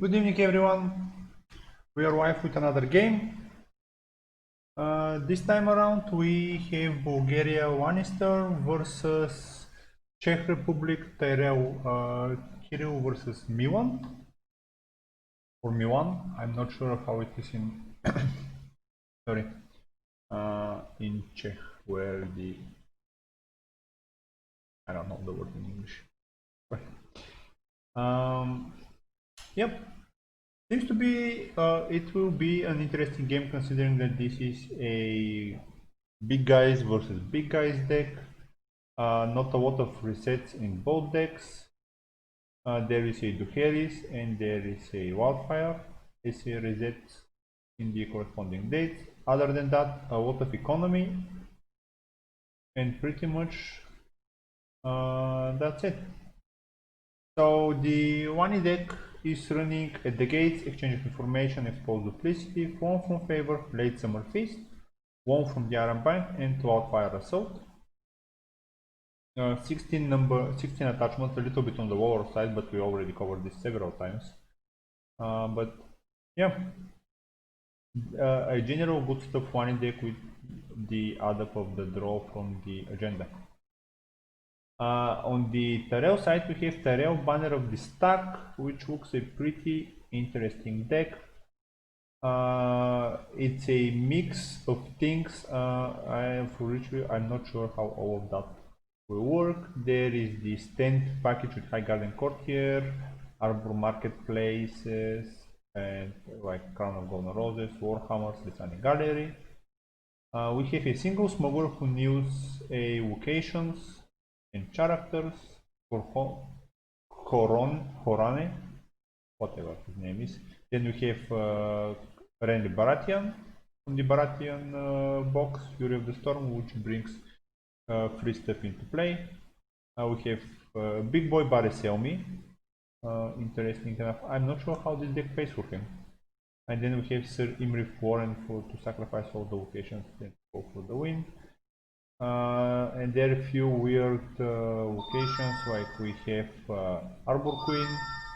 Good evening, everyone. We are live with another game. This time around, we have Bulgaria Lannister versus Czech Republic Kirill versus Milan or Milan. I'm not sure how it is in sorry in Czech, where the I don't know the word in English. Yep. Seems to be, it will be an interesting game considering that this is a big guys versus big guys deck. Not a lot of resets in both decks. There is a Duhelis and there is a Wildfire. It's a resets in the corresponding dates. Other than that, a lot of economy. And pretty much that's it. So the one deck is running at the gates, exchange of information, expose duplicity, one from favor, late summer feast, one from the Iron Bank, and Wildfire Assault. 16 attachments, a little bit on the lower side, but we already covered this several times. But yeah, a general good stuff one deck with the add up of the draw from the agenda. On the Tyrell side, we have Tyrell Banner of the Stark, which looks a pretty interesting deck. It's a mix of things. I'm not sure how all of that will work. There is the stand package with High Garden Courtier, Arbor Marketplaces, and like Crown of Golden Roses, Warhammers, Lisanni Gallery. We have a single smuggler who knows a locations and characters for Horane, whatever his name is. Then we have Randy Baratheon from the Baratheon box, Fury of the Storm, which brings free stuff into play. We have Big Boy Baratheon. Interesting enough. I'm not sure how this deck plays for him. And then we have Sir Imri Warren to sacrifice all the locations and go for the win. And there are a few weird locations, like we have Arbor Queen,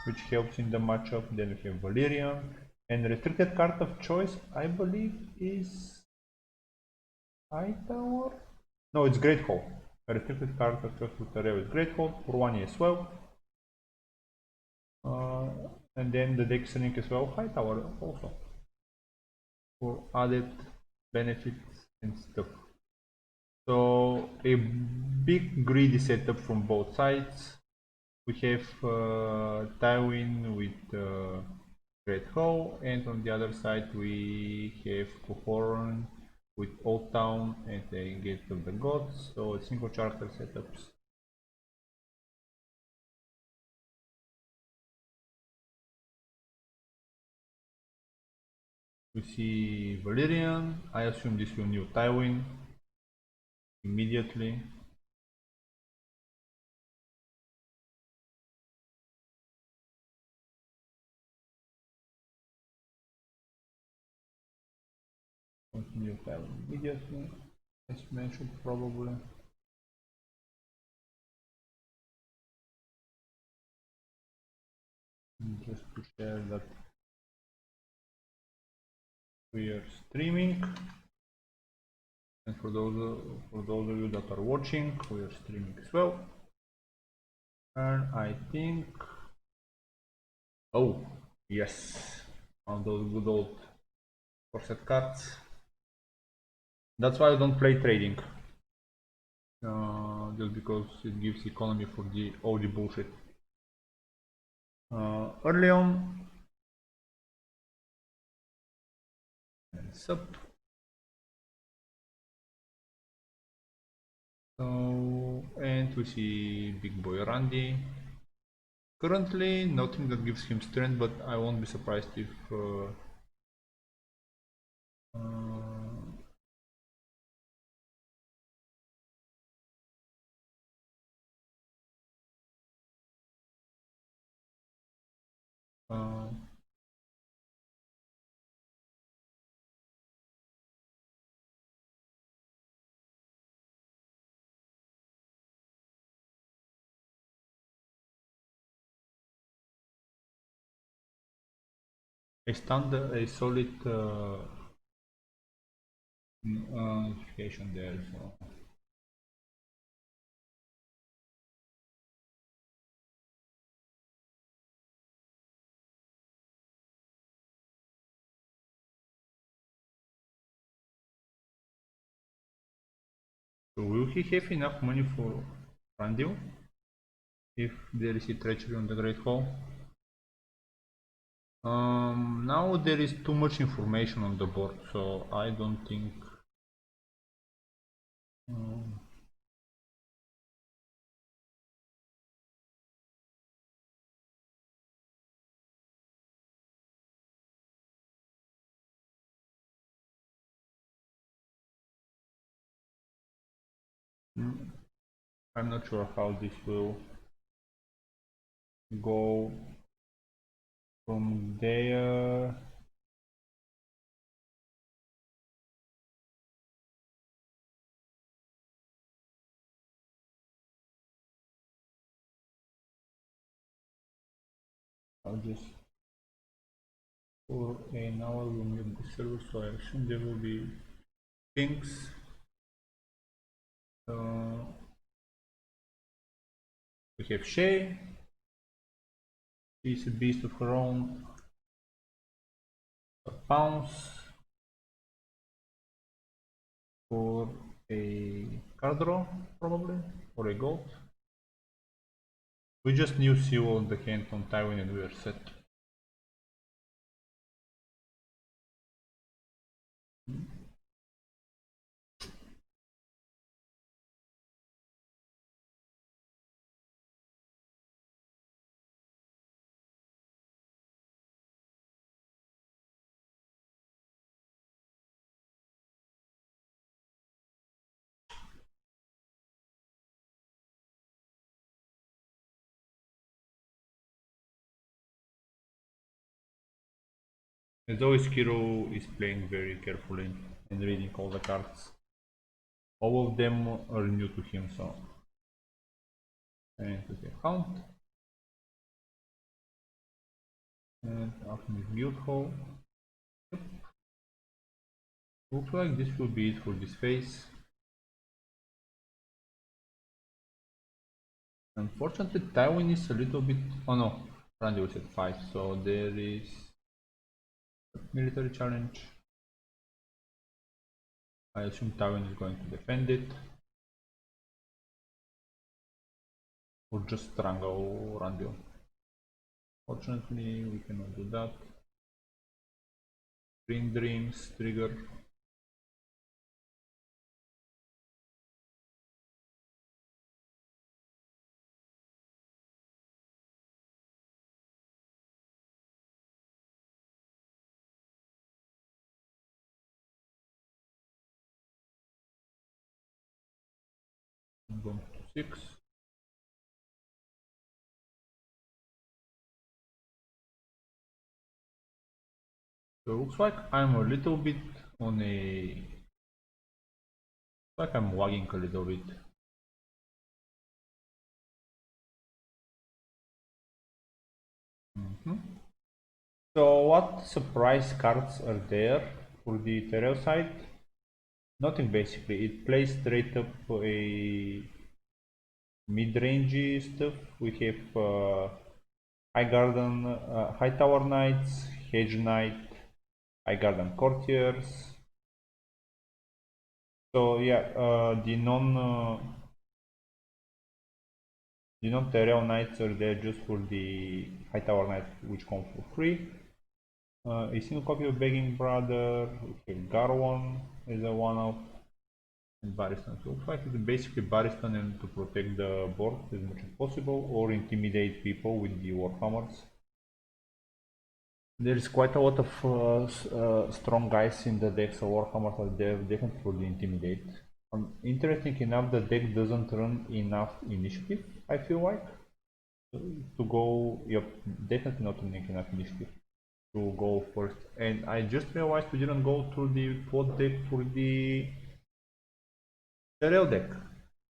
which helps in the matchup. Then we have Valerian, and restricted card of choice, I believe, is Hightower. No, it's Great Hall. A restricted card of choice with Tyrell is Great Hall for 1 as well. And then the deck is running as well Hightower also for added benefits and stuff. So a big greedy setup from both sides. We have Tywin with Great Hall, and on the other side we have Cohorn with Old Town and the Gate of the Gods. So single character setups. We see Valerian. I assume this will new Tywin immediately. Continue Tywin immediately, as mentioned probably. Just to share that we are streaming, and for those of you that are watching, we are streaming as well. And I think, oh yes, on those good old corset cards. That's why I don't play trading, just because it gives economy for all the bullshit. Early on, and sub. So, and we see Big Boy Randy. Currently, nothing that gives him strength, but I won't be surprised if a solid notification there. So will he have enough money for Randil if there is a treachery on the Great Hall? Now there is too much information on the board, so I don't think. I'm not sure how this will go from there. I'll just for an hour we'll mute the server, so I assume there will be things. We have Shay. She's a beast of her own. A pounce for a card draw, probably, or a gold. We just knew Seal on the hand on Tywin and we are set. As always, Kiro is playing very carefully and reading all the cards. All of them are new to him, so. And we have Hound. And Alchemist Guild Hall. Yep. Looks like this will be it for this phase. Unfortunately, Tywin is a little bit. Oh no, Randy was at 5, so there is military challenge. I assume Tywin is going to defend it. Or just strangle Randy. Fortunately, we cannot do that. Green Dreams trigger. I'm going to 6. So it looks like I'm a little bit on a. Like I'm lagging a little bit. So what surprise cards are there for the Terrell side? Nothing basically. It plays straight up a mid-range stuff. We have High Garden, High Tower Knights, Hedge Knight, High Garden Courtiers. So yeah, the non-Terrell Knights are there just for the High Tower Knights, which come for free. A single copy of Begging Brother, we have Garwon as a one-off, and Barristan. So looks like it's basically Barristan and to protect the board as much as possible, or intimidate people with the Warhammers. There is quite a lot of strong guys in the decks, so Warhammers are there definitely for the intimidate. Interesting enough, the deck doesn't run enough initiative, I feel like, to go, yep, definitely not running enough initiative to go first. And I just realized we didn't go through the plot deck for the Terrell deck.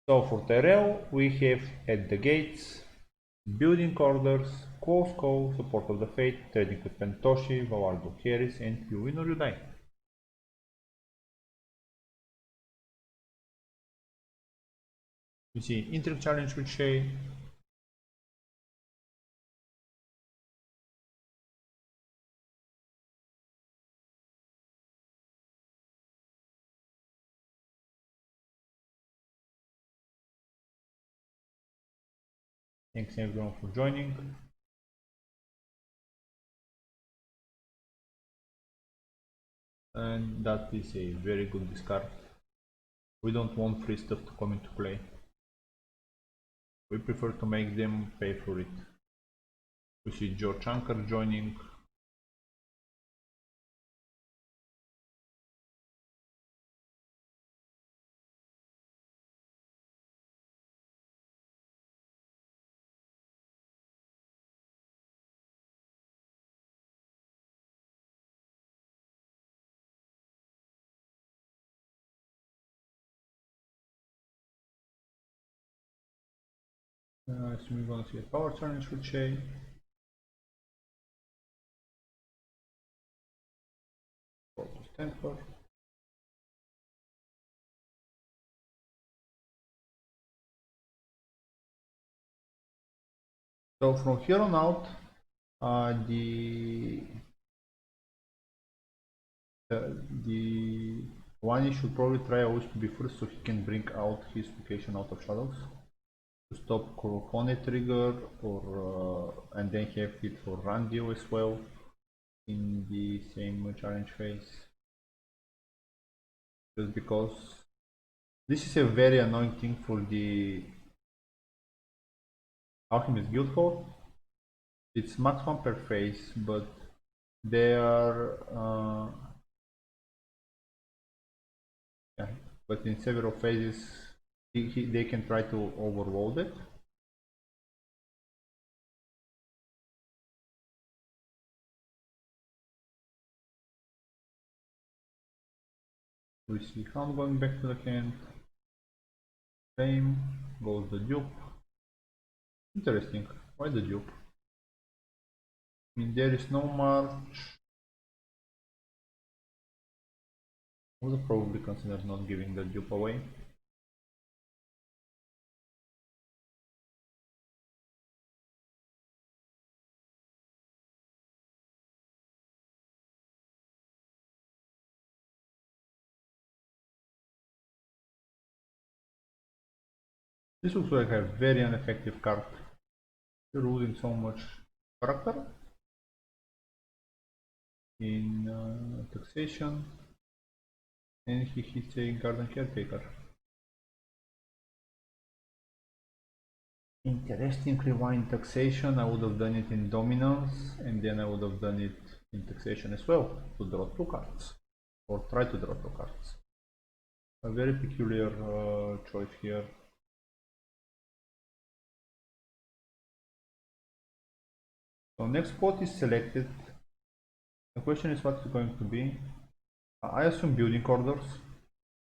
So for Terrell, we have at the gates building orders, Costco, support of the fate, trading with Pentoshi, Valardo carries, and you win or you die. You see Intrigue challenge with Shay. Thanks everyone for joining. And that is a very good discard. We don't want free stuff to come into play. We prefer to make them pay for it. We see George Anker joining. So we're gonna see a power challenge with Shay. Temper. So from here on out, the one should probably try always to be first so he can bring out his location out of shadows to stop Corocone trigger or and then have it for Randio as well in the same challenge phase. Just because this is a very annoying thing for the Alchemist Guild Hall. It's max 1 per phase, but they are yeah, but in several phases they can try to overload it. We see how I'm going back to the hand. Same goes the dupe. Interesting. Why the dupe? I mean, there is no march. I would probably consider not giving the dupe away. This looks like a very ineffective card. You're losing so much character in taxation, and he hits a garden caretaker. Interesting rewind taxation. I would have done it in dominance, and then I would have done it in taxation as well to draw 2 cards, or try to draw 2 cards. A very peculiar choice here. So next spot is selected. The question is what it's going to be. I assume building orders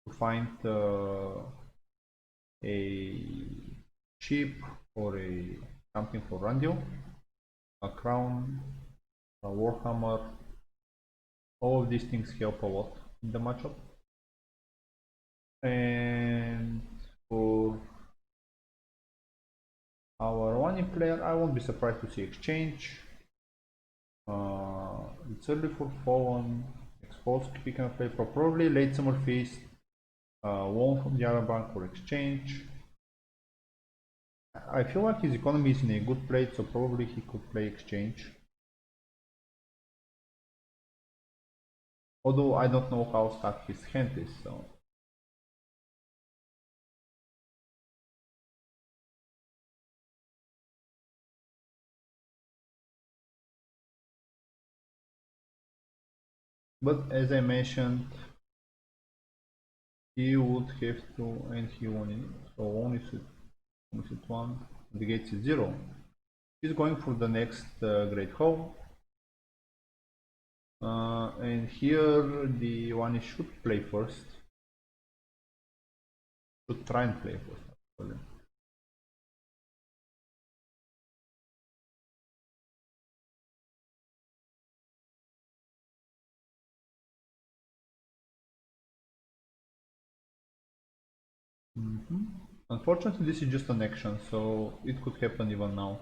to find a ship or a something for Randio, a crown, a warhammer. All of these things help a lot in the matchup. And for our one player, I won't be surprised to see exchange. It's early for Fallen, Exposed, Pick and Play, probably late Summer Feast, Won from the other bank for exchange. I feel like his economy is in a good place, so probably he could play exchange. Although I don't know how stacked his hand is, so. But as I mentioned, he would have to, and he won it, so only at 1, the gates is 0. He's going for the next Great Hall. And here the one should play first. Should try and play first, actually. Unfortunately, this is just an action, so it could happen even now.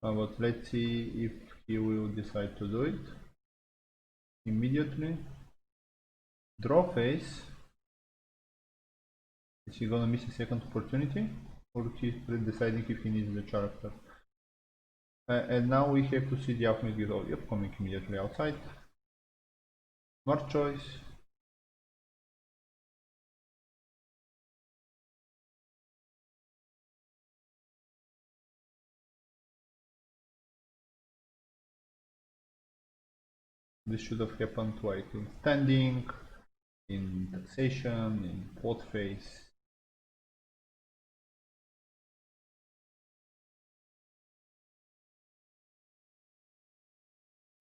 But let's see if he will decide to do it immediately. Draw phase. Is he gonna miss a second opportunity? Or he's deciding if he needs the character? And now we have to see the Alchemist Guild. Yep, coming immediately outside. Smart choice. This should have happened like in standing, in taxation, in pot phase.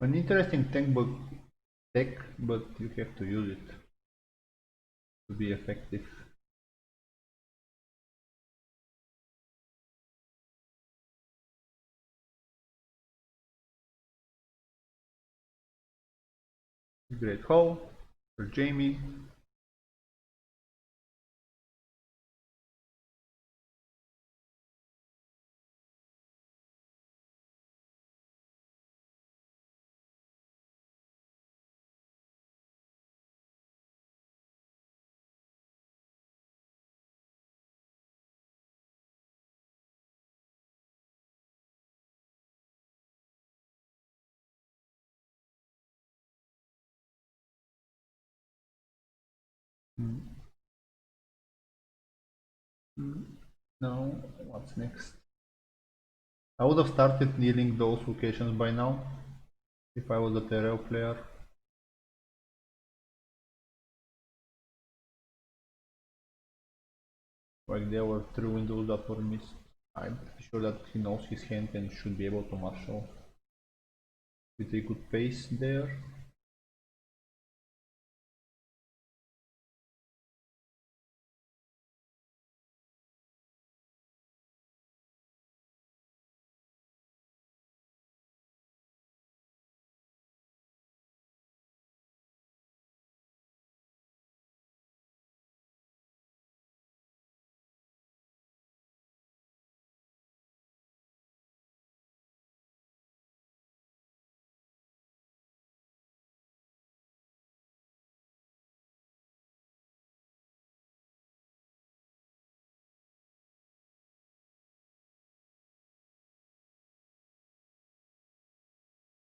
An interesting deck, but you have to use it to be effective. Great Hall for Jamie. Now, what's next? I would have started dealing those locations by now if I was a Terrell player. Like there were 3 windows that were missed. I'm pretty sure that he knows his hand and should be able to marshal with a good pace there.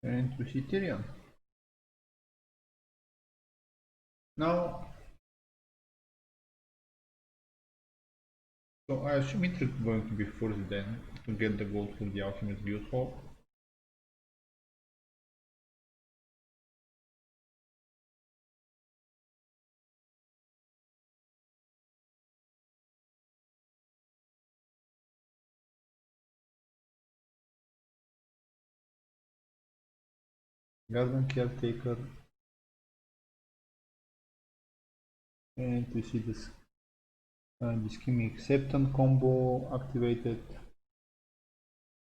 And we see Tyrion. Now, so I assume it's going to be first then to get the gold from the Alchemist Guild Hall. Garden Caretaker. And we see this Scheme Acceptance combo activated.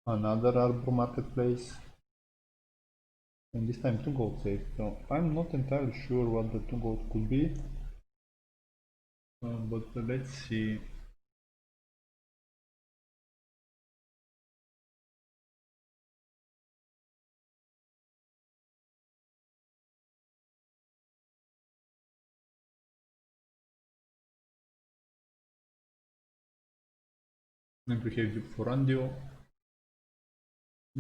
Another Arbor Marketplace. And this time 2 gold saved. So I'm not entirely sure what the 2 gold could be. But let's see. And we have Duke for Randio.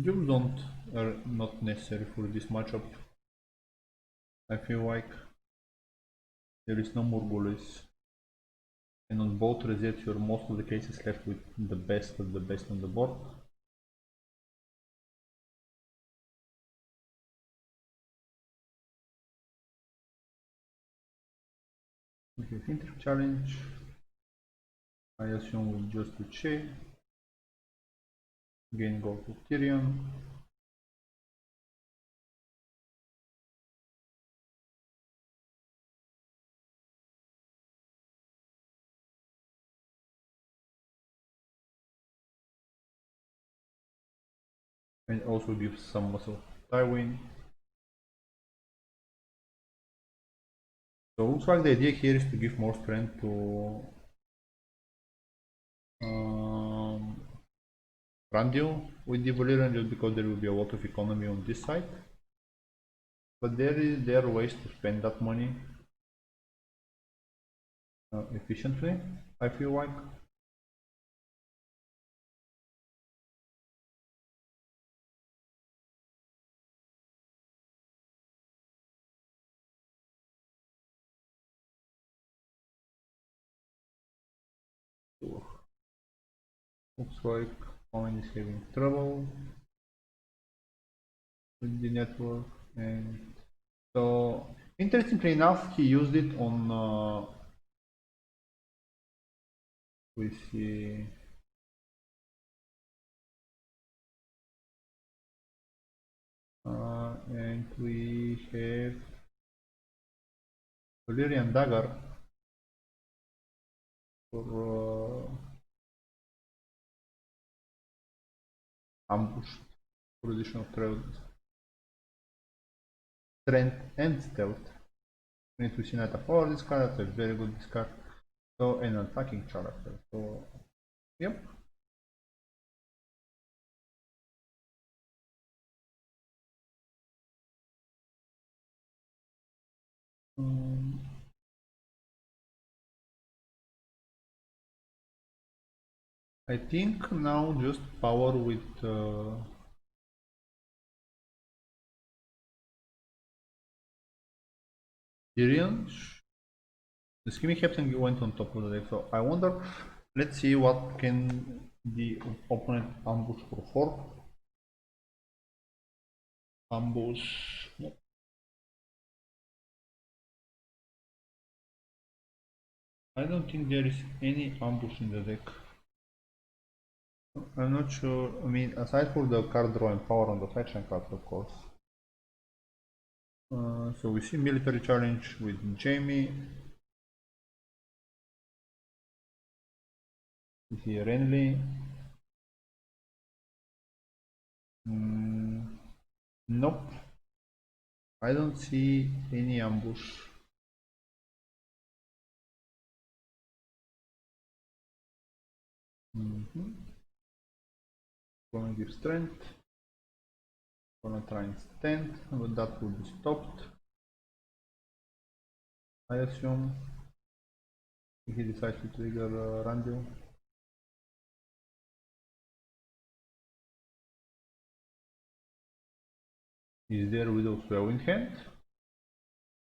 Dupes don't are not necessary for this matchup. I feel like there is no more Morgulis. And on both resets you're most of the cases left with the best of the best on the board. We have Inter Challenge. I assume we'll just do Che. Gain gold to Tyrion. And also gives some muscle Tywin. So looks like the idea here is to give more strength to Randio with the Valerian just because there will be a lot of economy on this side. But there are ways to spend that money efficiently, I feel like. Looks like Owen is having trouble with the network, and so interestingly enough, he used it on we see and we have Valyrian dagger for ambush for additional strength and stealth. We need to see Knight of Power discard, that's a very good discard. So an attacking character. So yep. I think now just power with Tyrion. The scheming captain went on top of the deck, so I wonder. Let's see what can the opponent ambush for 4. Ambush. Nope. I don't think there is any ambush in the deck. I'm not sure. I mean, aside for the card drawing power on the faction cards, of course. So we see military challenge with Jamie. We see Renly. Nope. I don't see any ambush. Gonna give strength. Gonna try and stand, but that will be stopped. I assume if he decides to trigger Randio. Is there Widow's Well in hand?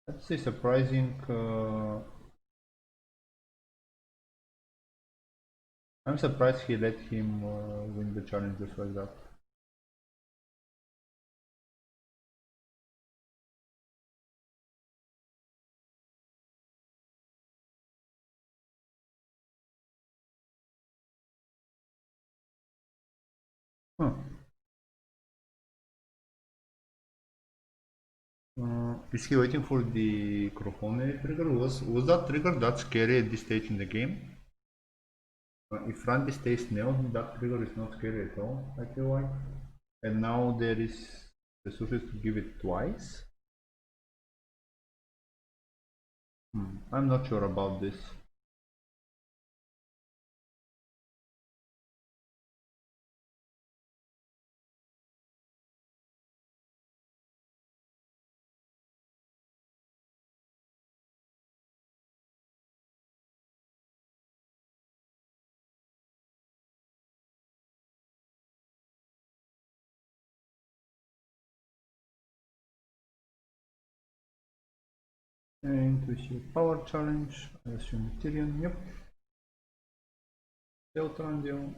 That's a surprising. I'm surprised he let him win the challenge just like that. Huh. Is he waiting for the Crofone trigger? Was that trigger that scary at this stage in the game? If Randy stays nailed, that trigger is not scary at all, I feel like. And now there is resources to give it twice. I'm not sure about this. And we see a power challenge. I assume Tyrion. Yep. Deltrandio.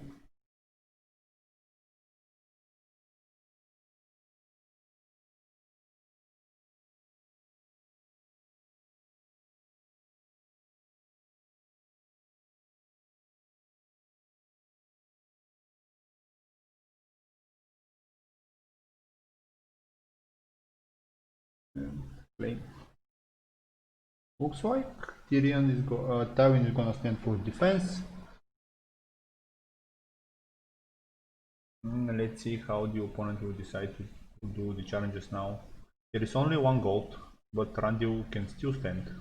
And play. Looks like Tyrion is Tywin is gonna stand for defense. Let's see how the opponent will decide to do the challenges now. There is only one gold, but Randy can still stand.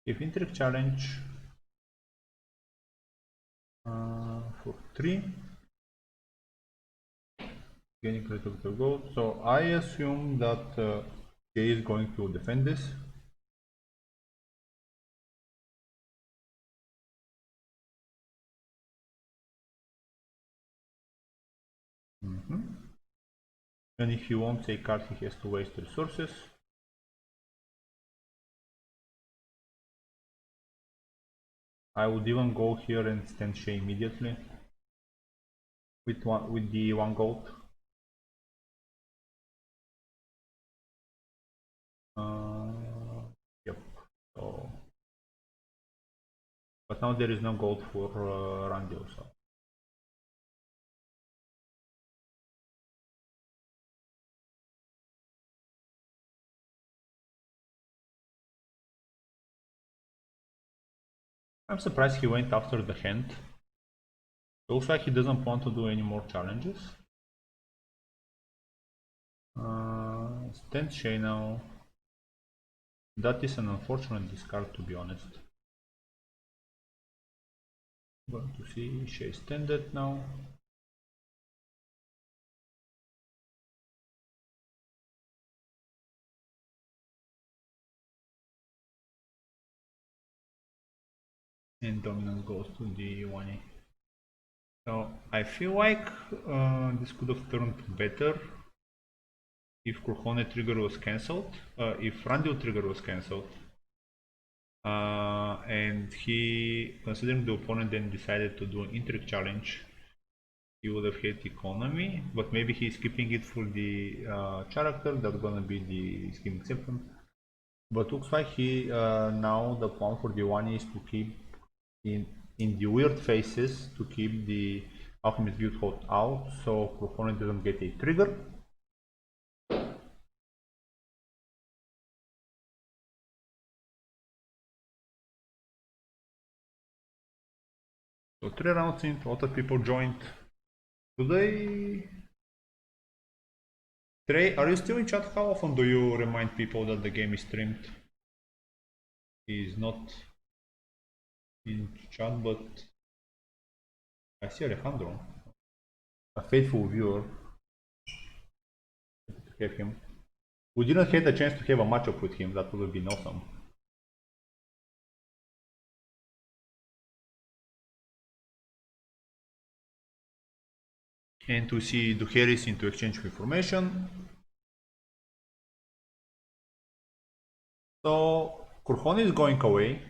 If intrigue challenge for 3, gaining credit of the gold. So I assume that K is going to defend this. And if he won't take card, he has to waste resources. I would even go here and stand Shay immediately with the 1 gold. Yep. So, but now there is no gold for Randy also. I'm surprised he went after the hand. Looks like he doesn't want to do any more challenges. Stand Shay now. That is an unfortunate discard, to be honest. Going to see Shay standard now. And dominance goes to the 1A. So I feel like this could have turned better if Kurhone trigger was cancelled, if Randall trigger was cancelled. And he, considering the opponent then decided to do an intrigue challenge, he would have had economy, but maybe he's keeping it for the character that's gonna be the scheme acceptance. But looks like he now the plan for the one is to keep in the weird phases to keep the Alchemist Guild Hold out, so opponent doesn't get a trigger. So 3 rounds in, a lot of people joined. Today, Trey, are you still in chat? How often do you remind people that the game is streamed? He is not in chat, but I see Alejandro, a faithful viewer. Happy to have him. We didn't have the chance to have a matchup with him. That would have been awesome. And to see Duheris into exchange information. So Kurhon is going away.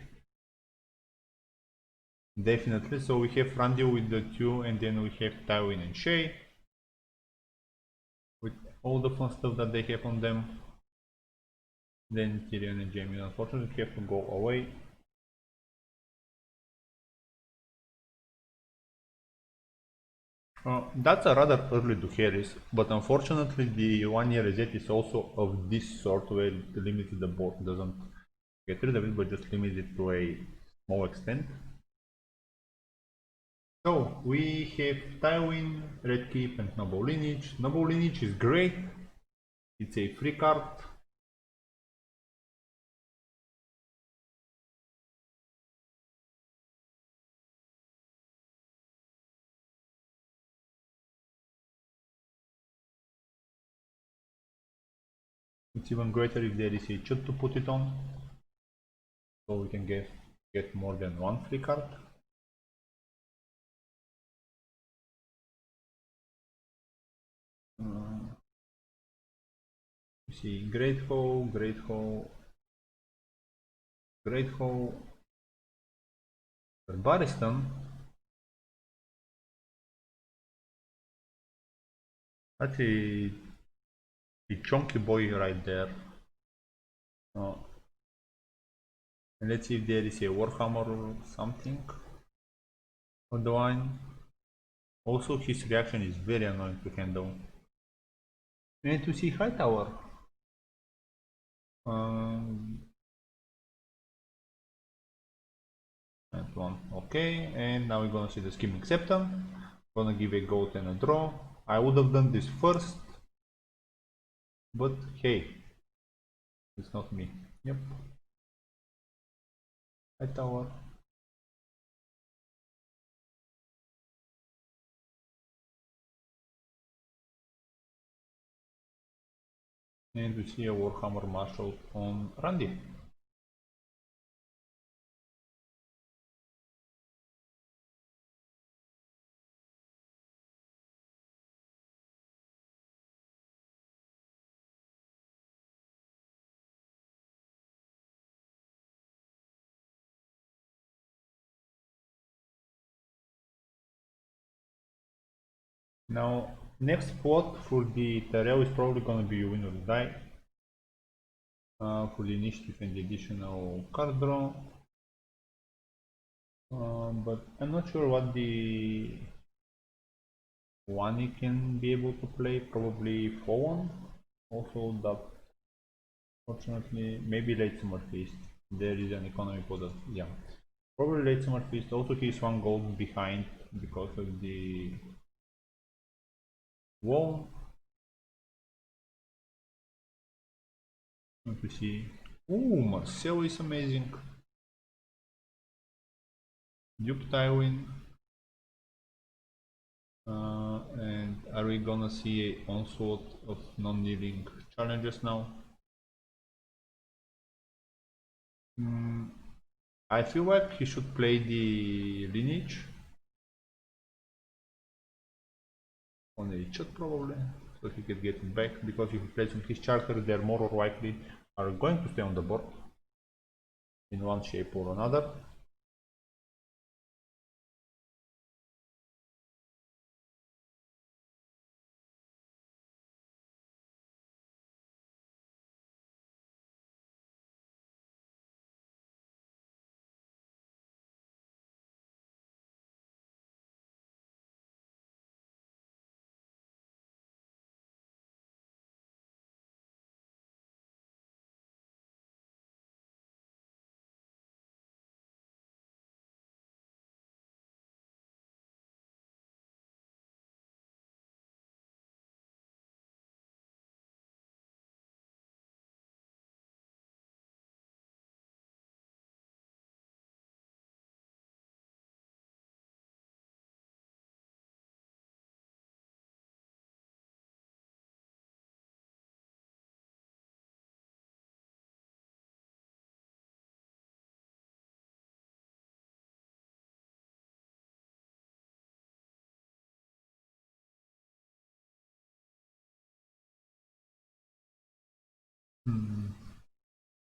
Definitely. So we have Randy with the 2, and then we have Tywin and Shay with all the fun stuff that they have on them. Then Tyrion and Jaime unfortunately have to go away. That's a rather early Duheris, but unfortunately the 1-year reset is also of this sort where it limits the board, doesn't get rid of it, but just limits it to a small extent. So we have Tywin, Red Keep and Noble Lineage. Noble Lineage is great, it's a free card. It's even greater if there is a chut to put it on, so we can get more than one free card. You see Great Hole, Great Hole, Great Hole, Barristan. That's a chunky boy right there. And let's see if there is a Warhammer or something on the line. Also, his reaction is very annoying to handle. And to see Hightower. That one, okay. And now we're gonna see the scheme acceptance. Gonna give a goat and a draw. I would have done this first, but hey, it's not me. Yep. high tower. And we see a Warhammer Marshal on Randy. Now, next spot for the Tyrell is probably gonna be Win or Die. For the initiative and the additional card draw. But I'm not sure what the one he can be able to play. Probably 4-1. Also, that fortunately, maybe Late Summer Feast. There is an economy for that. Yeah, probably Late Summer Feast. Also, he's 1 gold behind because of the wall. Let me see. Ooh, Marcel is amazing. Duke Tywin. And are we gonna see an onslaught of non-dealing challenges now? I feel like he should play the lineage on a shot probably, so he could get it back, because if he plays on his charter, they're more likely are going to stay on the board in one shape or another.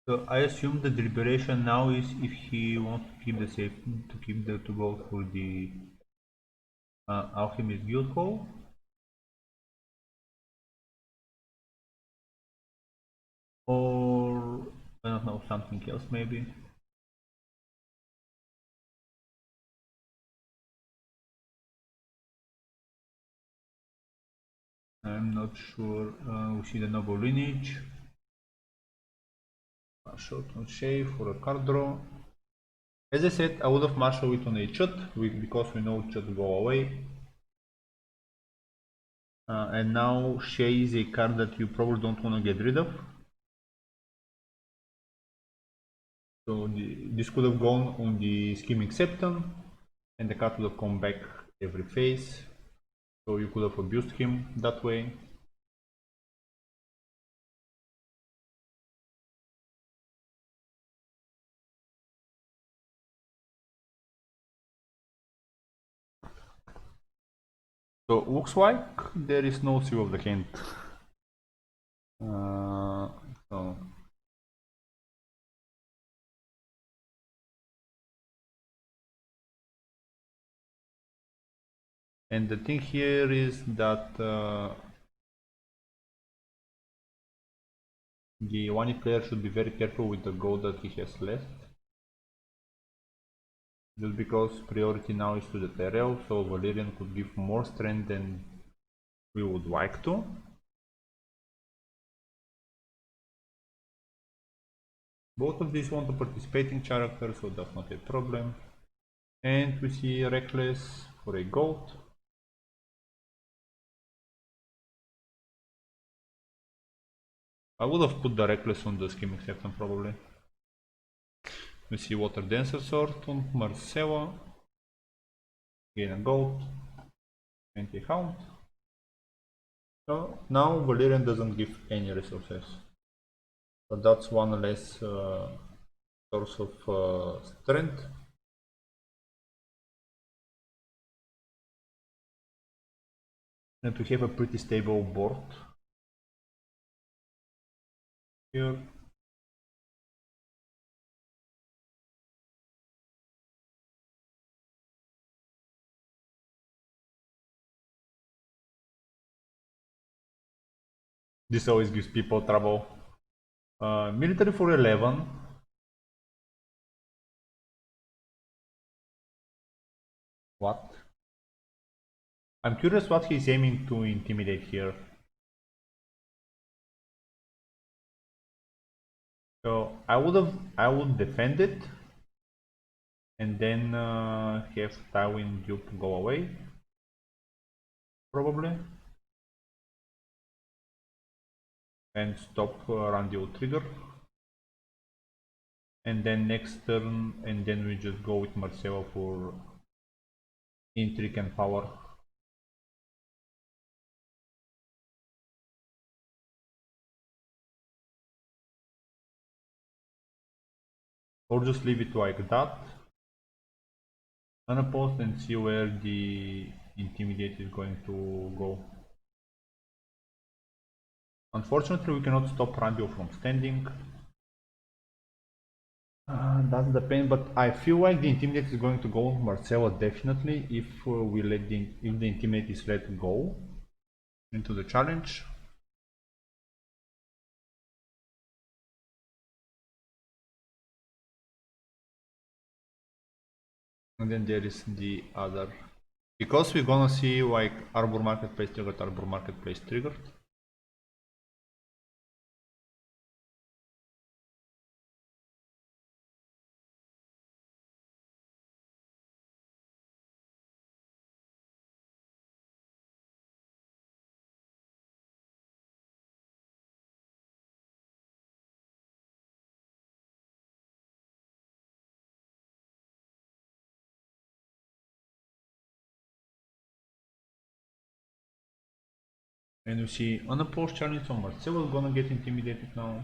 So I assume the deliberation now is if he wants to keep the safe, to keep the to go for the Alchemist Guild Hall, or I don't know, something else maybe. I'm not sure. We see the noble lineage. Short on shave for a card draw. As I said, I would have marshaled it on a chut because we know chut go away. And now Shay is a card that you probably don't want to get rid of. So this could have gone on the Scheming Septon, and the card would have come back every phase. So you could have abused him that way. So looks like there is no Seal of the Hand. So and the thing here is that the one player should be very careful with the gold that he has left. Just because priority now is to the Tyrell, so Valerian could give more strength than we would like to. Both of these want to participate in character, so that's not a problem. And we see Reckless for a gold. I would have put the Reckless on the Scheming Septon probably. We see Water Dancer Sword on Marcella. Gain a gold. Anti-Hound. So now Valerian doesn't give any resources. So that's one less source of strength. And we have a pretty stable board here. This always gives people trouble. Military for 11. What? I'm curious what he's aiming to intimidate here. So I would defend it and then have Tywin Duke go away, probably, and stop Randy trigger. And then next turn, and then we just go with Marcelo for intrigue and power. Or just leave it like that, unopposed, and see where the intimidate is going to go. Unfortunately, we cannot stop Randy from standing. That's the pain, but I feel like the intimidate is going to go Marcelo definitely if if the intimidate is let go into the challenge. And then there is the other, because we're gonna see like Arbor Marketplace triggered. And you see unopposed challenge, so Marcelo is gonna get intimidated now.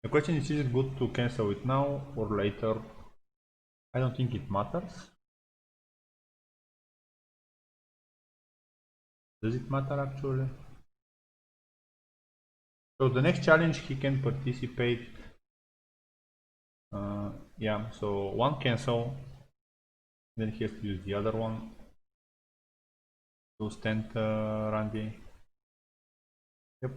The question is it good to cancel it now or later? I don't think it matters. Does it matter actually? So the next challenge he can participate. Yeah, so one cancel, then he has to use the other one to stand Randy. Yep.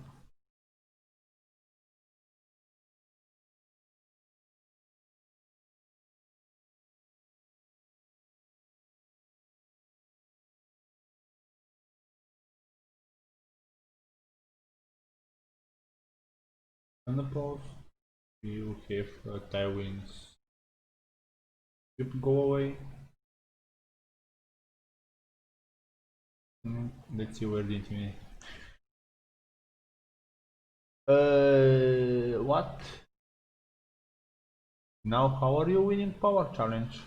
Unopposed. You have Tywin's. Yep, go away. Let's see where the intimidate. What? Now how are you winning power challenge?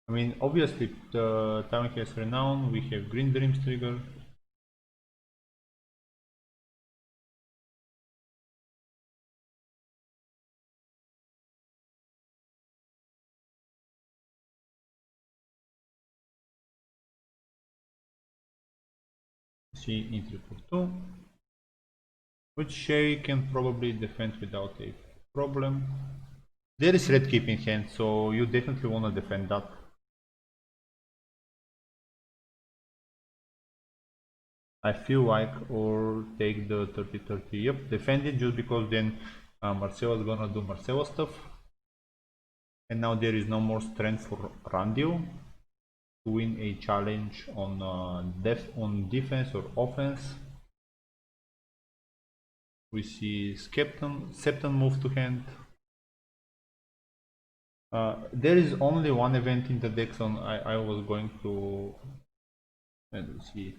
I mean, obviously the Tywin has renown, we have Green Dreams trigger. See intrigue for 2, which Sherry can probably defend without a problem. There is red keep in hand, so you definitely want to defend that. I feel like, or take the 30-30. Yep, defend it just because then Marcelo is gonna do Marcelo stuff. And now there is no more strength for Randio to win a challenge on defense or offense. We see Septon move to hand. There is only one event in the deck, so I was going to, let me see,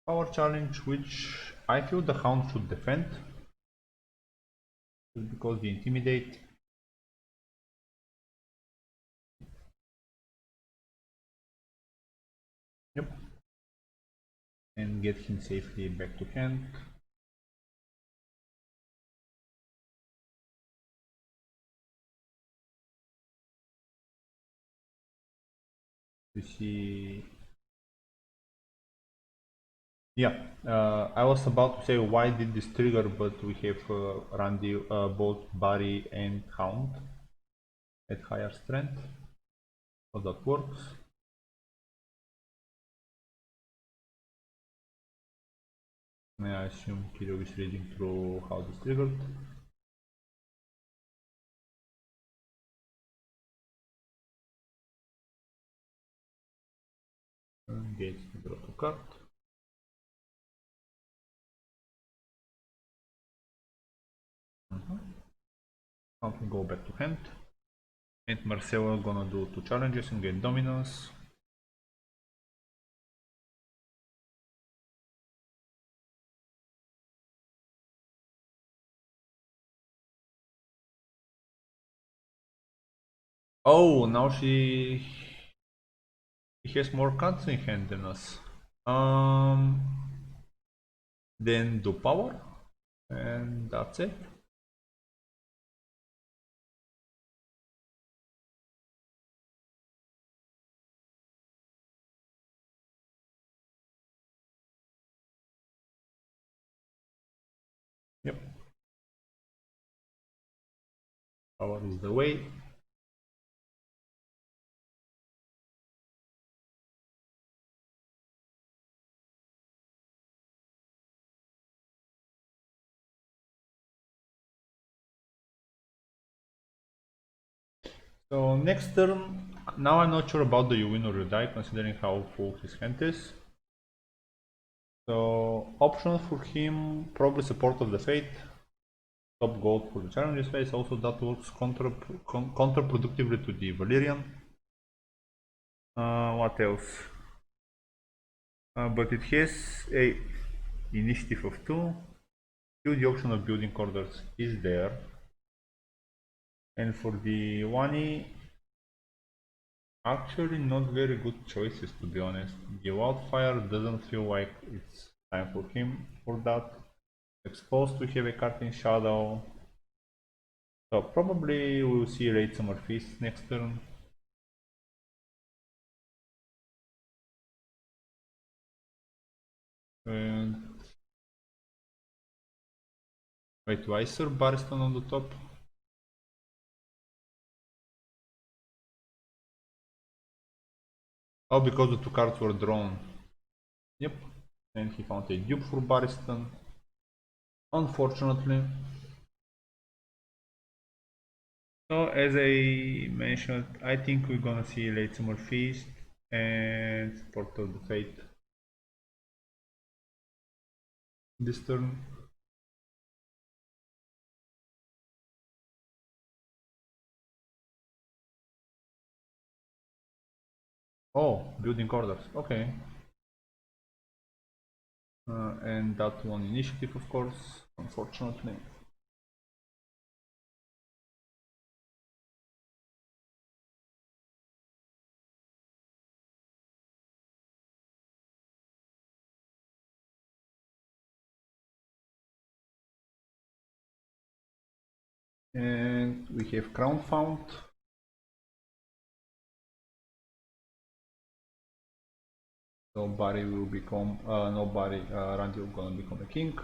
power challenge, which I feel the Hound should defend, just because the intimidate. Yep. And get him safely back to hand. You see, yeah, I was about to say why did this trigger, but we have Randy, both Barry and Hound at higher strength, so that works. I assume Kirill is reading through how this triggered. Engage the draw to card. Now we go back to hand. And Marcelo gonna do 2 challenges and get dominance. Oh, now he has more cards in hand than us. Then do power, and that's it. Yep. Power is the way. So next turn, now I'm not sure about the you win or you die, considering how full his hand is. So options for him, probably Support of the Fate, top gold for the challenges phase. Also that works counterproductively to the Valerian. What else? But it has a initiative of 2. Still the option of building orders is there. And for the 1E, actually not very good choices, to be honest. The Wildfire doesn't feel like it's time for him for that. Exposed, we have a card in Shadow. So probably we'll see Late Summer Feast next turn. And wait, why is Sir Barristan on the top? Oh, because the 2 cards were drawn. Yep. And he found a dupe for Barristan. Unfortunately. So as I mentioned, I think we're gonna see Late Summer Feast and Support of the Fate this turn. Oh, building orders, okay. And that one initiative, of course, unfortunately. And we have Crown Found. So Barry will become, no Barry, Randy will gonna become a king.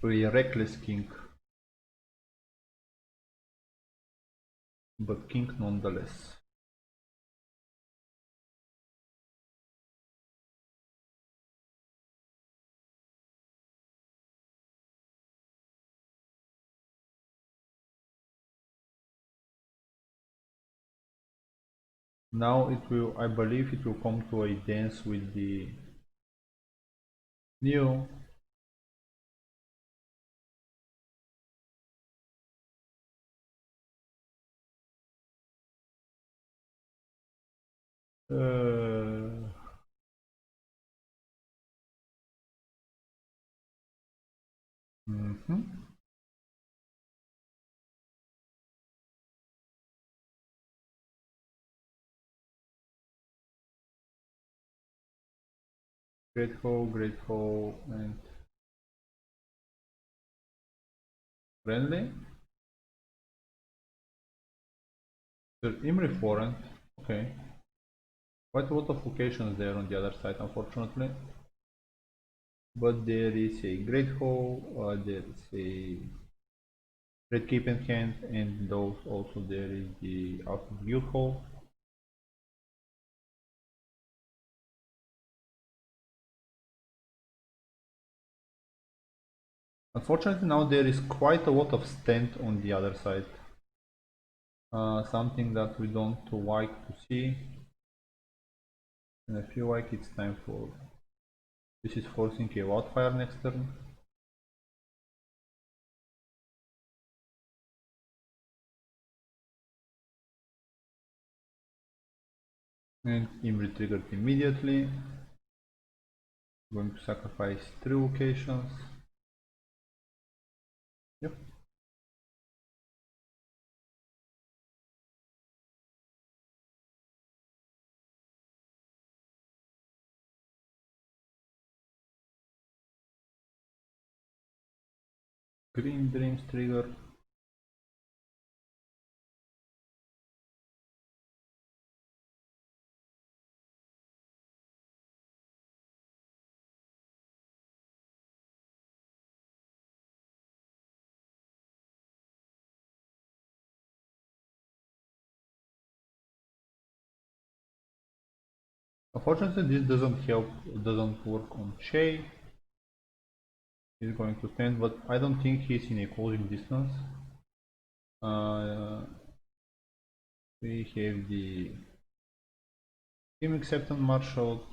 A reckless king. But king nonetheless. Now it will, I believe it will come to a dance with the new Uh, mhm. Great Hall, and friendly. Imri Foreign. Okay. Quite a lot of locations there on the other side, unfortunately. But there is a Great Hall, there is a Red Cape in hand, and those also there is the Out of Guild Hall. Unfortunately, now there is quite a lot of stand on the other side. Something that we don't like to see. And I feel like it's time for... This is forcing a wildfire next turn. And Imri triggered immediately. Going to sacrifice 3 locations. Yep. Green Dreams trigger. Unfortunately, this doesn't help, it doesn't work on Shay. He's going to stand, but I don't think he's in a closing distance. Uh, we have the team acceptance marshal.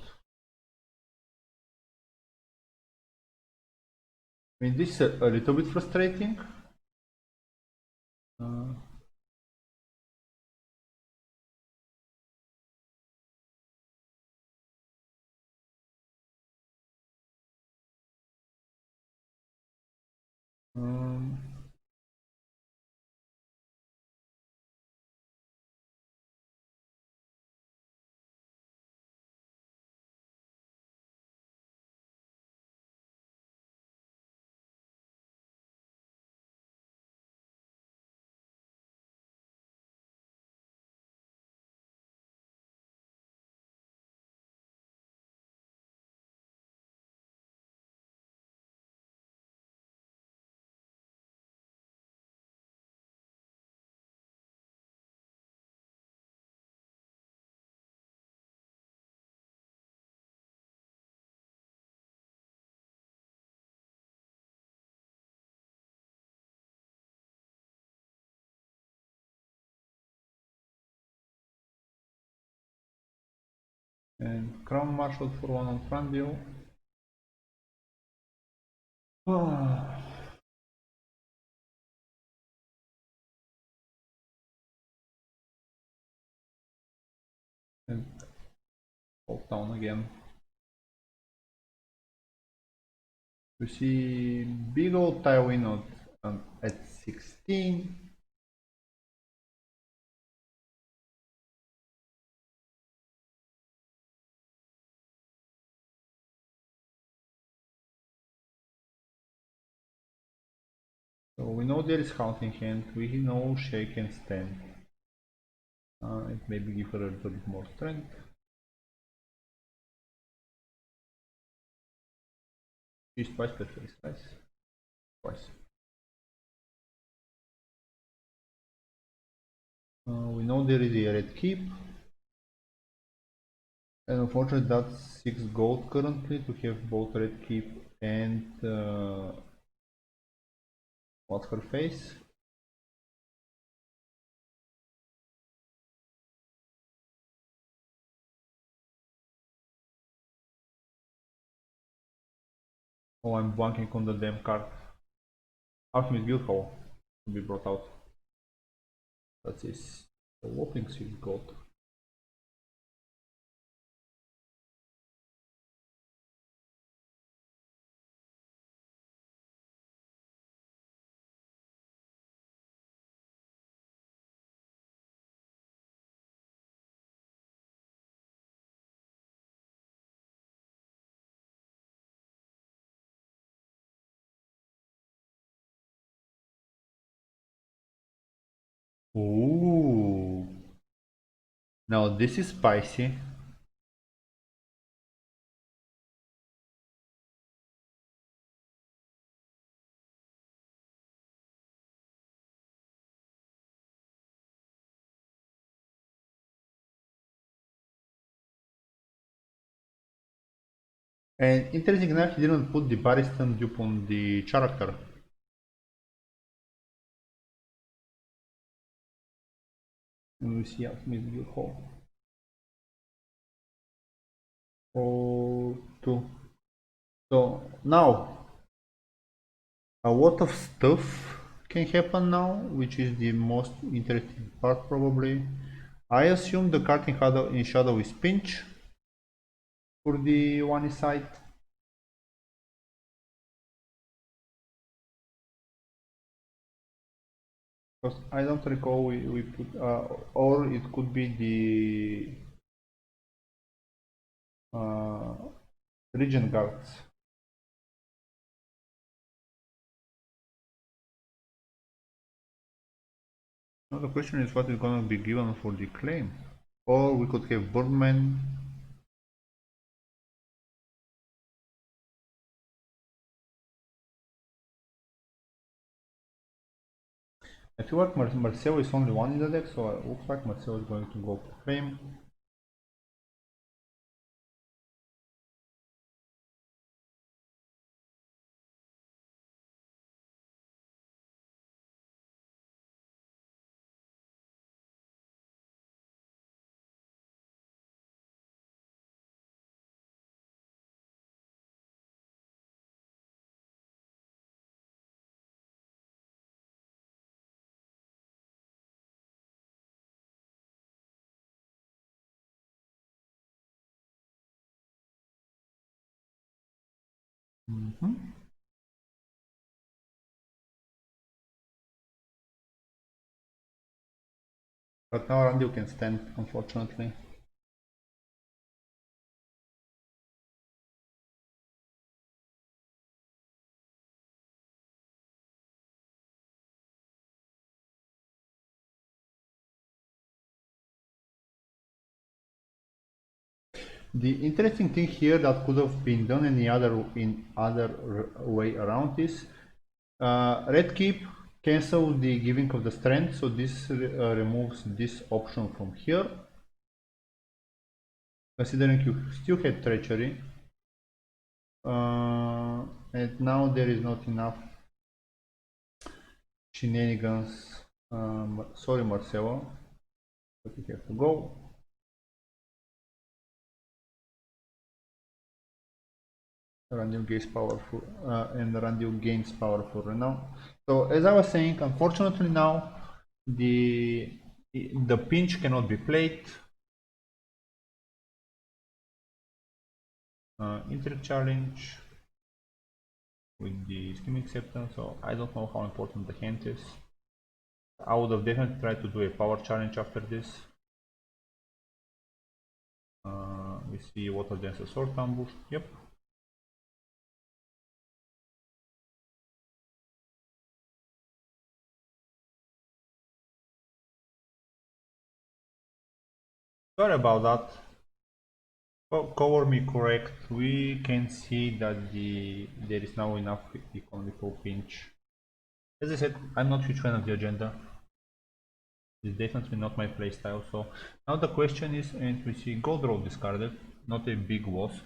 I mean, this is a little bit frustrating. Uh, um, and crown marshal for one on front view. And hold down again. We see big old Tywin at 16. So we know there is House in hand, we know Shay can stand. And maybe give her a little bit more strength. She's twice per face, nice. Twice. We know there is a red keep. And unfortunately that's 6 gold currently to have both red keep and what's her face? Oh, I'm blanking on the damn card. Alchemist Guild Hall to be brought out. That is a whopping 6 gold. Ooh. Now this is spicy. And interesting enough, he didn't put the Baristan dupe on the character. And we see how Smith will hold. 4-2. So now a lot of stuff can happen now, which is the most interesting part probably. I assume the card in shadow is pinch for the one side. Because I don't recall we put, or it could be the region guards. Now the question is what is going to be given for the claim. Or we could have Birdman. I feel like Marcel is only one in the deck, so it looks like Marcel is going to go for claim. But now Randy can stand, unfortunately. The interesting thing here that could have been done in other way around is red keep cancel the giving of the strength, so this removes this option from here. Considering you still had treachery, and now there is not enough shenanigans. Sorry, Marcelo, but you have to go. Randy gains powerful and Randy gains powerful now. So as I was saying, unfortunately now the pinch cannot be played. Intrigue challenge with the scheme acceptance. So I don't know how important the hand is. I would have definitely tried to do a power challenge after this. We see water dancer sword ambush. Yep. Sorry about that. Cover me correct. We can see that there is now enough economical pinch. As I said, I'm not a huge fan of the agenda. It's definitely not my playstyle. So now the question is, and we see gold roll discarded, not a big loss,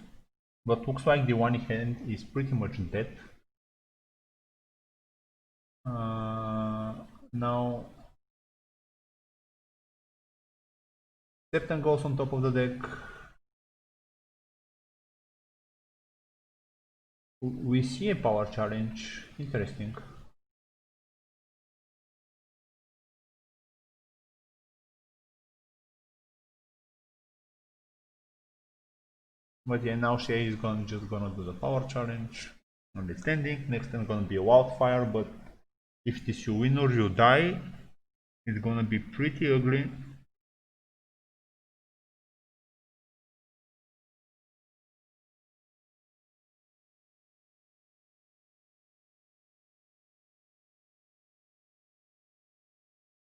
but looks like the one hand is pretty much dead. Now Septon goes on top of the deck. We see a power challenge. Interesting. But yeah, now Shay is just gonna do the power challenge. Understanding. Next turn gonna be a wildfire, but if it is you win or you die, it's gonna be pretty ugly.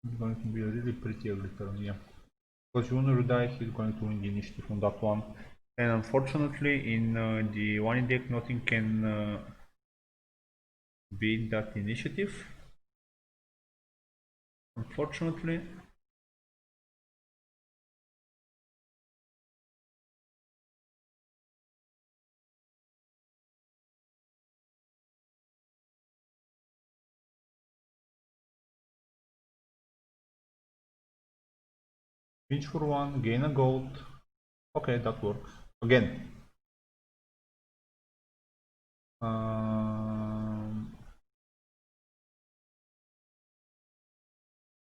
It's going to be a really pretty ugly turn, yeah. Because when you die, he's going to win the initiative on that one. And unfortunately, in the one deck, nothing can beat that initiative. Unfortunately. Pinch for one, gain a gold. Okay, that works. Again.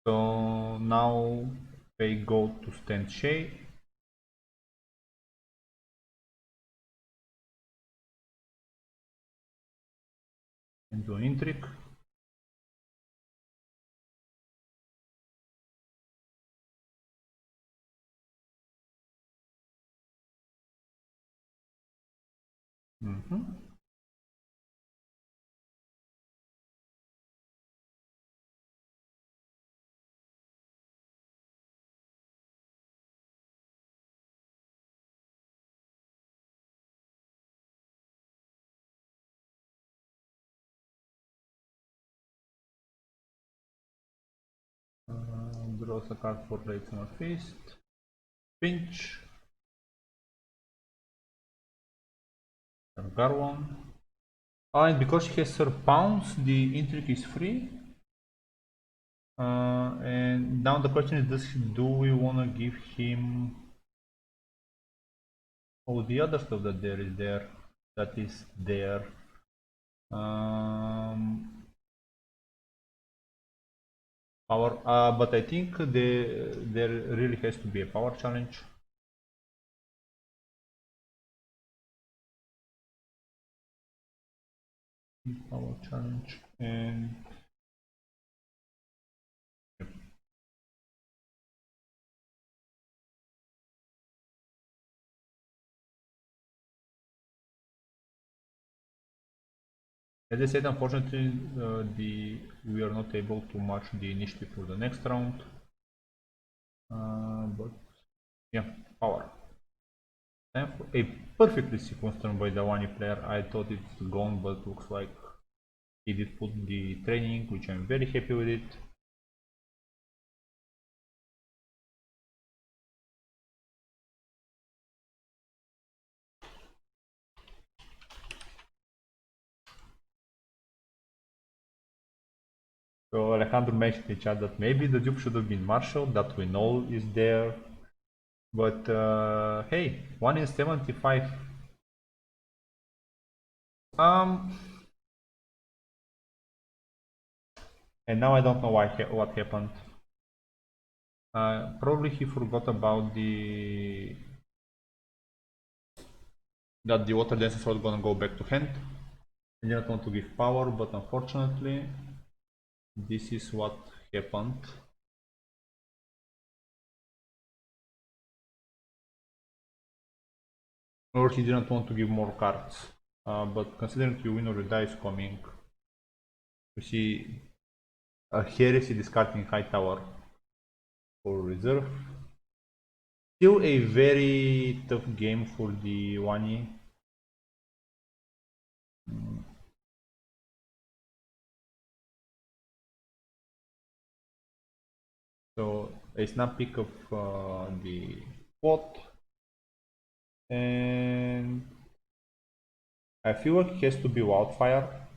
So now they go to stand Shay. And do an intrigue. Draws a card for late summer feast. Pinch. Garwan. And because he has Sir Pounce, the intrigue is free. And now the question is, do we want to give him the other stuff that there is there? That is there. Power, but I think there really has to be a power challenge. Power challenge and as I said, unfortunately, we are not able to match the initiative for the next round. But yeah, power. And a perfectly sequenced turn by the Wani player. I thought it's gone, but looks like he did put the training, which I'm very happy with it. So Alejandro mentioned in chat that maybe the dupe should have been Marshall, that we know is there. But hey, 1 in 75. And now I don't know what happened. Probably he forgot about that the water dances was gonna go back to hand. I didn't want to give power, but unfortunately, this is what happened. Or he didn't want to give more cards. But considering you win or you die is coming, you see a heresy discarding high tower for reserve. Still a very tough game for the Wani. So a snap pick of the pot, and I feel like it has to be Wildfire.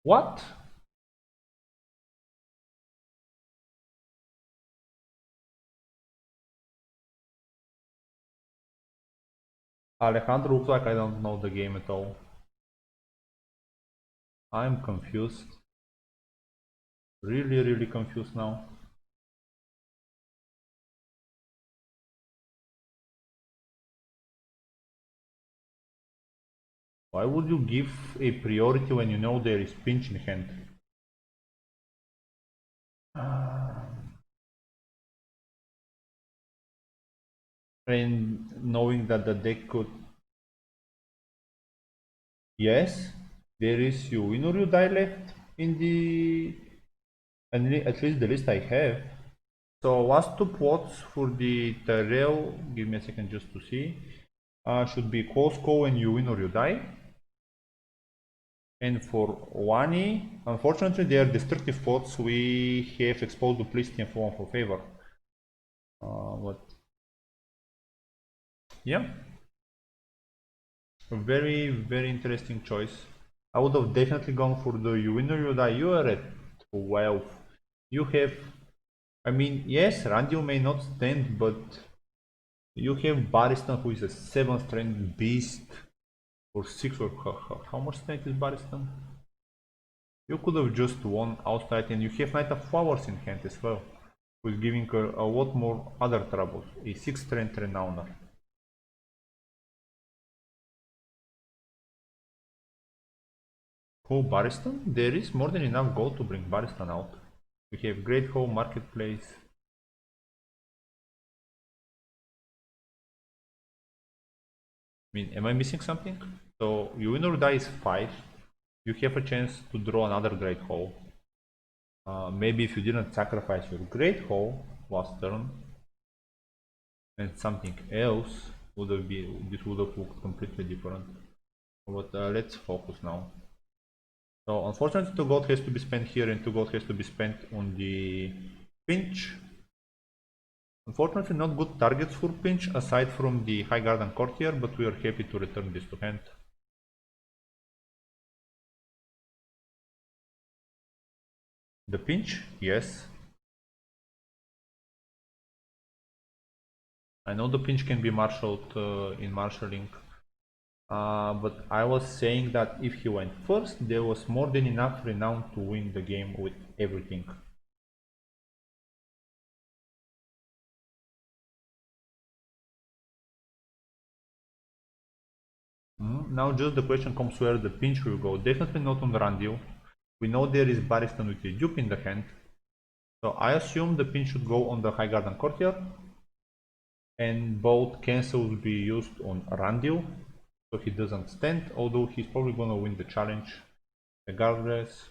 What? Alejandro looks like I don't know the game at all. I'm confused. Really, really confused now. Why would you give a priority when you know there is pinch in hand? And knowing that the deck could... Yes, there is you win or you die left. in the at least the list I have. So last two plots for the Tyrell, give me a second just to see, should be close call and you win or you die. And for Wani, unfortunately they are destructive plots, we have exposed duplicity and fallen for favor. But yeah, a very, very interesting choice. I would have definitely gone for the you win or you die. You are at 12. You have, I mean, yes, Randy may not stand, but you have Barristan, who is a 7th strength beast, or 6, or how much strength is Barristan? You could have just won outright, and you have Knight of Flowers in hand as well, who is giving a lot more other troubles. A 6th strength Renowner. Oh, Barristan? There is more than enough gold to bring Barristan out. We have Great Hall, Marketplace. I mean, am I missing something? So, you win or die is 5. You have a chance to draw another Great Hall. Maybe if you didn't sacrifice your Great Hall last turn, and something else would have been, this would have looked completely different. But let's focus now. So unfortunately 2 gold has to be spent here and 2 gold has to be spent on the pinch. Unfortunately not good targets for pinch aside from the High Garden Courtier, but we are happy to return this to hand. The pinch? Yes. I know the pinch can be marshaled in marshalling, but I was saying that if he went first, there was more than enough renown to win the game with everything. Now just the question comes where the pinch will go. Definitely not on Randil. We know there is Barristan with a dupe in the hand. So I assume the pinch should go on the High Garden Courtier. And both cancels will be used on Randil. So he doesn't stand, although he's probably gonna win the challenge regardless.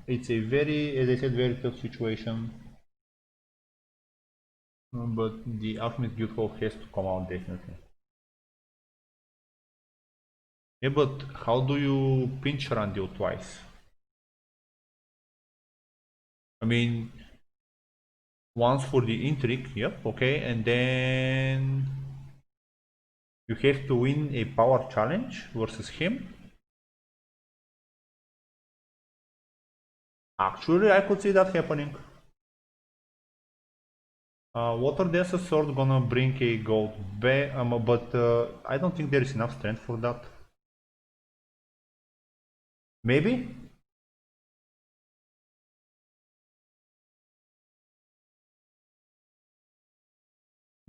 It's a very, as I said, very tough situation. But the Alchemist Guild Hall has to come out definitely. Yeah, but how do you pinch Randil twice? I mean, once for the intrigue, yep, okay, and then you have to win a power challenge versus him. Actually, I could see that happening. Water Dancer Sword gonna bring a gold back, but I don't think there is enough strength for that. Maybe?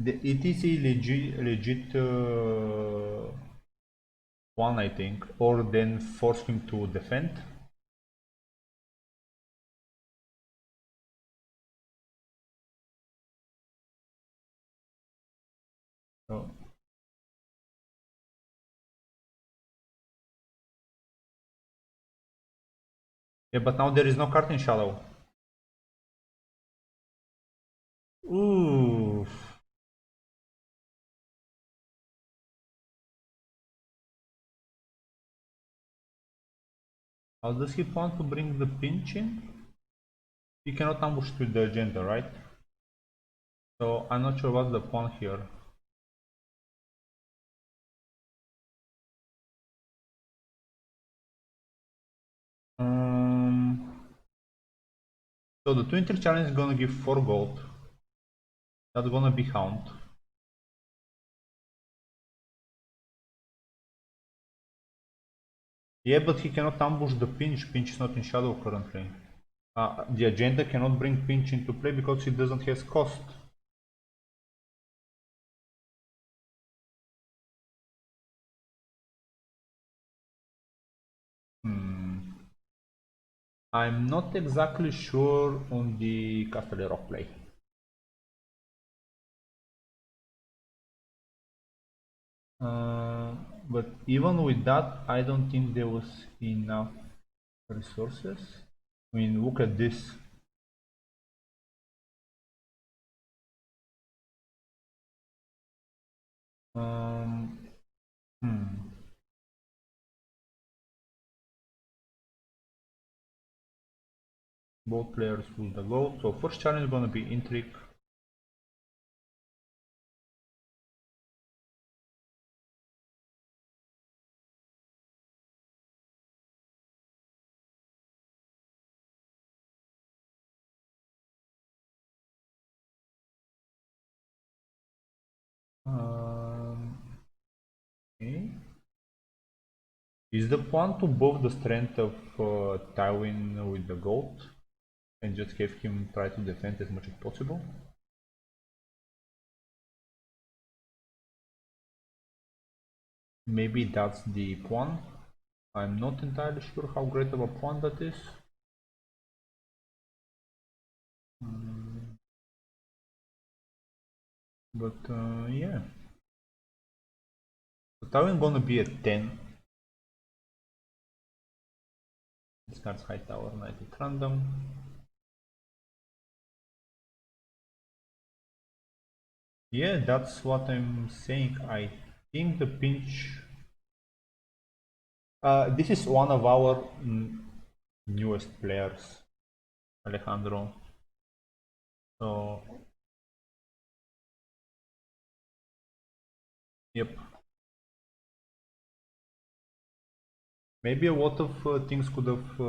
It is a legit one, I think, or then force him to defend. So, yeah, but now there is no card in Shadow. Ooh. How does he plan to bring the pinch in? He cannot ambush with the agenda, right? So I'm not sure what's the plan here. So the Twin challenge is gonna give 4 gold. That's gonna be Hound. Yeah, but he cannot ambush the pinch. Pinch is not in Shadow currently. The agenda cannot bring pinch into play because it doesn't have cost. I'm not exactly sure on the Castellero play. But even with that, I don't think there was enough resources. I mean, look at this. Um, hmm. Both players will the goal. So first challenge is gonna be intrigue. Okay. Is the plan to buff the strength of Tywin with the goat and just have him try to defend as much as possible? Maybe that's the plan. I'm not entirely sure how great of a plan that is. But yeah. So Tywin gonna be at 10. Discards High Tower, Knight at random. Yeah, that's what I'm saying. I think the pinch. This is one of our newest players, Alejandro. So, yep. Maybe a lot of things could have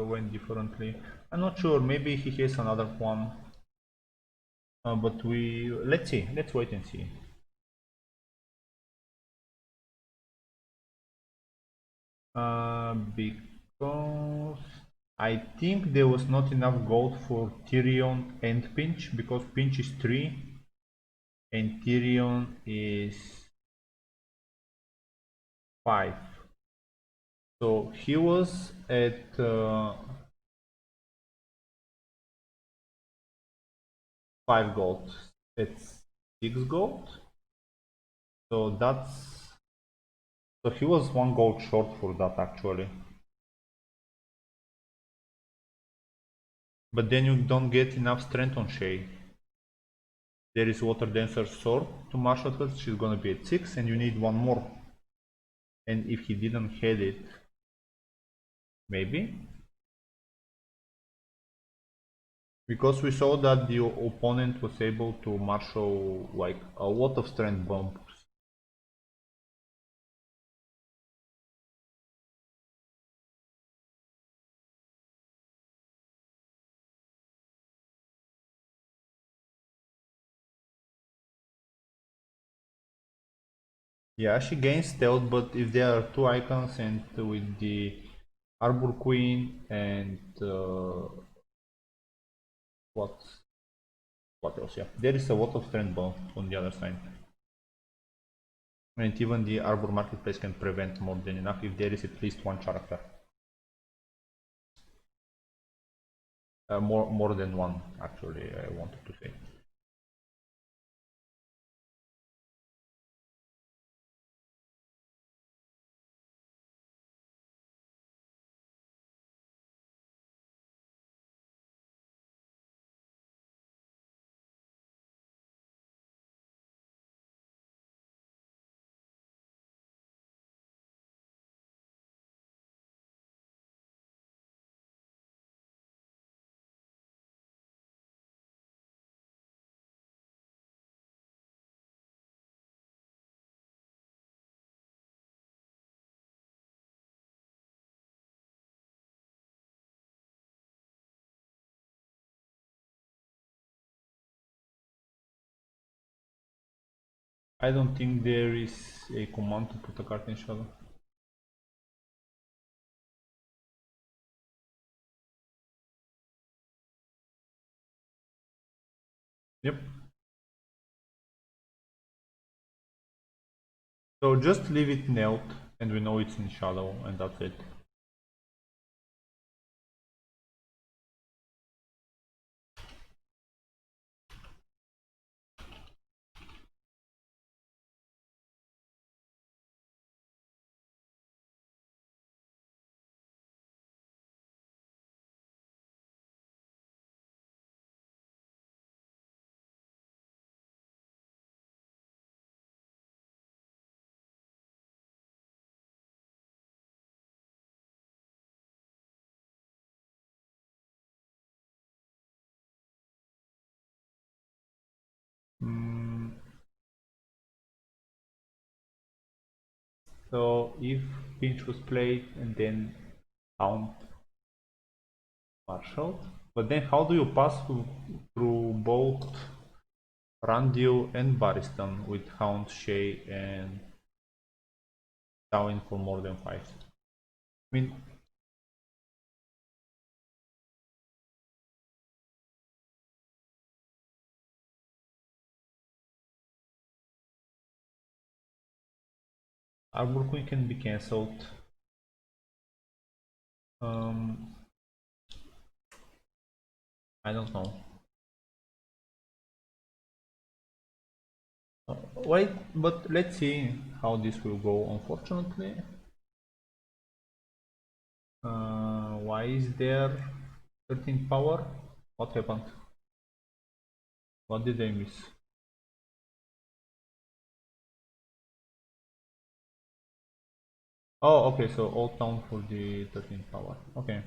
went differently. I'm not sure. Maybe he has another one. But let's see. Let's wait and see. Because I think there was not enough gold for Tyrion and Pinch because Pinch is 3 and Tyrion is 5. So he was at 5 gold. It's 6 gold. So he was 1 gold short for that actually. But then you don't get enough strength on Shay. There is Water Dancer's sword to martial her. She's gonna be at 6 and you need 1 more. And if he didn't have it, maybe? Because we saw that the opponent was able to marshal like a lot of strength bombs. Yeah, she gains stealth, but if there are 2 icons and with the Arbor Queen and what what else? Yeah, there is a lot of strength bomb on the other side. And even the Arbor Marketplace can prevent more than enough if there is at least 1 character. More than 1 actually, I wanted to say. I don't think there is a command to put a card in shadow. Yep. So just leave it nailed and we know it's in shadow and that's it. Mm, so if pinch was played and then count Marshall, but then how do you pass through both Randil and Barristan with Hound, Shay and Towing for more than 5? I mean, Arbor Queen can be cancelled. I don't know. Wait, but let's see how this will go. Unfortunately, why is there 13 power? What happened? What did I miss? Oh, okay, so Old Town for the 13 power. Okay.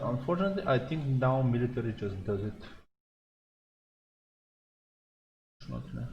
Unfortunately, I think now military just does it. Unfortunately.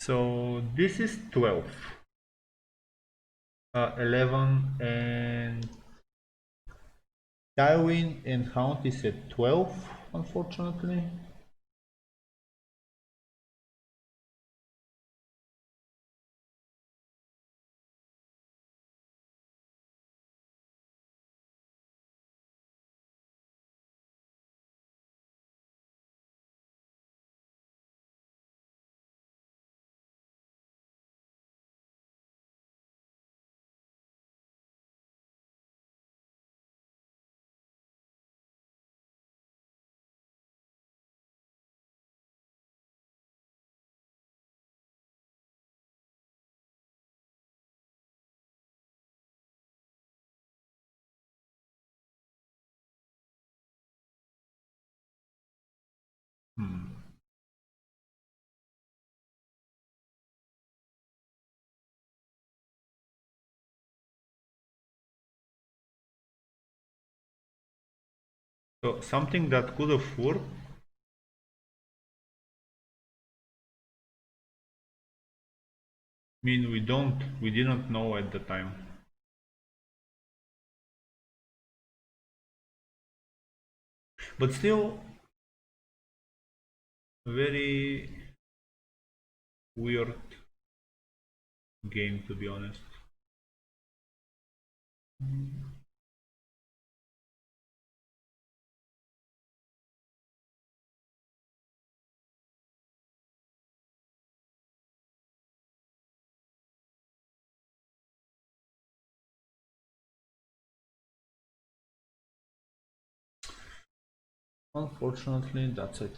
So this is 12. 11 and Tywin and Hound is at 12, unfortunately. So something that could have worked. I mean, we didn't know at the time. But still, very weird game to be honest. Unfortunately, that's it.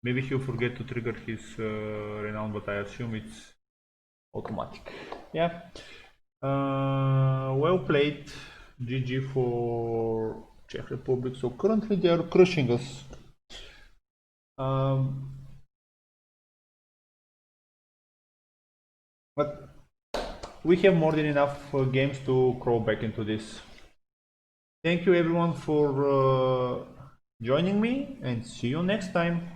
Maybe he'll forget to trigger his renown, but I assume it's automatic. Yeah. Well played. GG for Czech Republic. So currently they are crushing us. But we have more than enough games to crawl back into this. Thank you everyone for joining me, and see you next time.